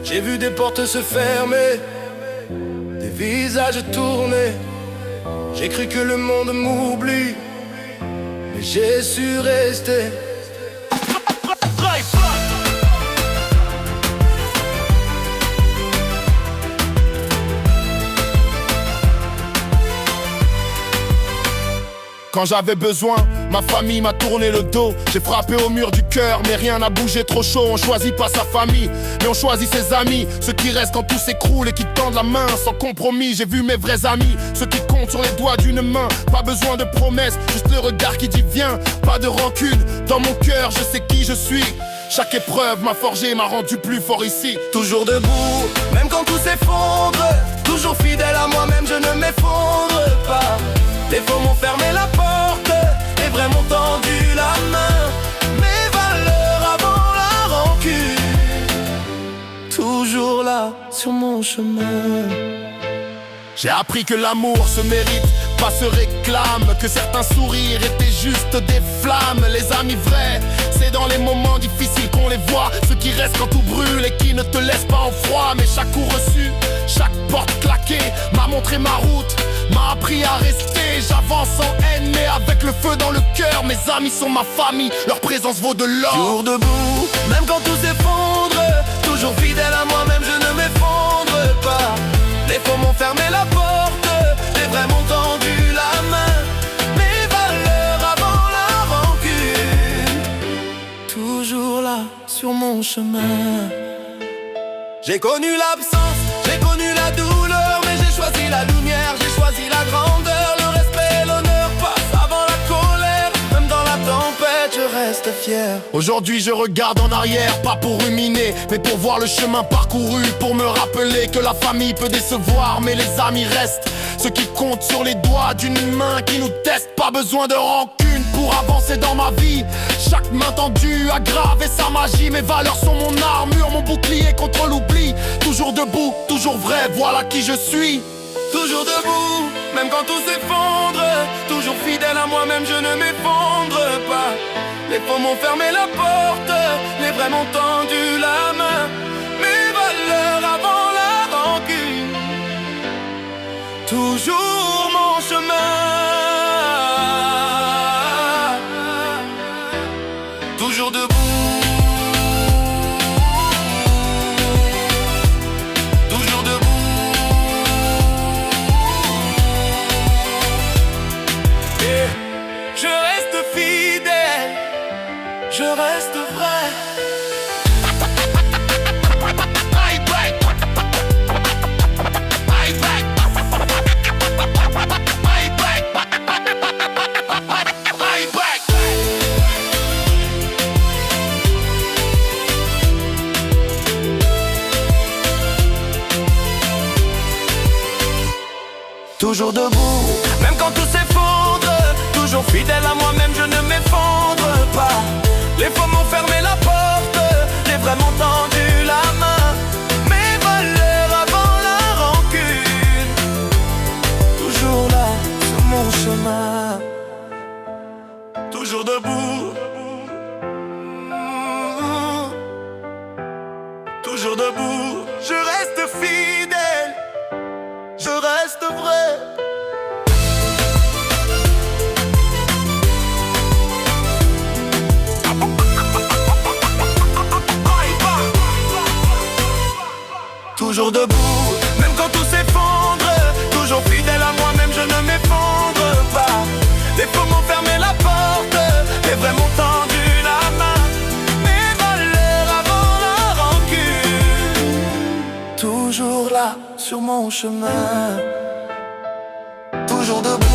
J'ai vu des portes se fermer, des visages tournés. J'ai cru que le monde m'oublie, mais j'ai su rester. Quand j'avais besoin, ma famille m'a tourné le dos. J'ai frappé au mur du cœur, mais rien n'a bougé, trop chaud. On choisit pas sa famille, mais on choisit ses amis. Ceux qui restent quand tout s'écroule et qui tendent la main sans compromis. J'ai vu mes vrais amis, ceux qui comptent sur les doigts d'une main. Pas besoin de promesses, juste le regard qui dit viens. Pas de rancune, dans mon cœur je sais qui je suis. Chaque épreuve m'a forgé, m'a rendu plus fort ici. Toujours debout, même quand tout s'effondre. Toujours fidèle à moi-même, je ne m'effondre pas. Les faux m'ont fermé la porte, les vrais m'ont tendu la main. Mes valeurs avant la rancune, toujours là sur mon chemin. J'ai appris que l'amour se mérite, pas se réclame. Que certains sourires étaient juste des flammes. Les amis vrais, c'est dans les moments difficiles qu'on les voit. Ceux qui restent quand tout brûle et qui ne te laissent pas en froid. Mais chaque coup reçu, chaque porte claquée m'a montré ma route, m'a appris à rester. J'avance sans haine mais avec le feu dans le cœur. Mes amis sont ma famille, leur présence vaut de l'or. Toujours debout, même quand tout s'effondre. Toujours fidèle à moi-même, je ne m'effondre pas. Les faux m'ont fermé la porte, les vrais m'ont tendu la main. Mes valeurs avant la rancune, toujours là sur mon chemin. J'ai connu l'absence, j'ai connu la douleur, mais j'ai choisi la lumière, j'ai choisi la grandeur. Le respect et l'honneur passent avant la colère. Même dans la tempête, je reste fier. Aujourd'hui je regarde en arrière, pas pour ruminer, mais pour voir le chemin parcouru. Pour me rappeler que la famille peut décevoir, mais les amis restent. Ceux qui comptent sur les doigts d'une main qui nous teste. Pas besoin de rancune pour avancer dans ma vie. Chaque main tendue a gravé sa magie. Mes valeurs sont mon armure, mon bouclier contre l'oubli. Toujours debout, toujours vrai, voilà qui je suis. Toujours debout, même quand tout s'effondre. Toujours fidèle à moi-même, je ne m'effondre pas. Les faux m'ont fermé la porte, les vrais m'ont tendu la main. Mes valeurs avant la rancune, toujours mon chemin. Toujours debout, toujours debout. Et je reste fidèle, je reste vrai. Toujours debout, même quand tout s'effondre. Toujours fidèle à moi-même, je ne m'effondre pas. Les faux m'ont fermé la porte, les vrais m'ont tendu la main. Mes valeurs avant la rancune, toujours là sur mon chemin. Toujours debout, toujours debout. Je reste fidèle, je reste vrai. Toujours debout, même quand tout s'effondre. Toujours fidèle à moi-même, je ne m'effondre pas. Les faux m'ont fermé la porte, les vrais m'ont tendu la main. Mes valeurs avant la rancune, toujours là sur mon chemin. Toujours debout.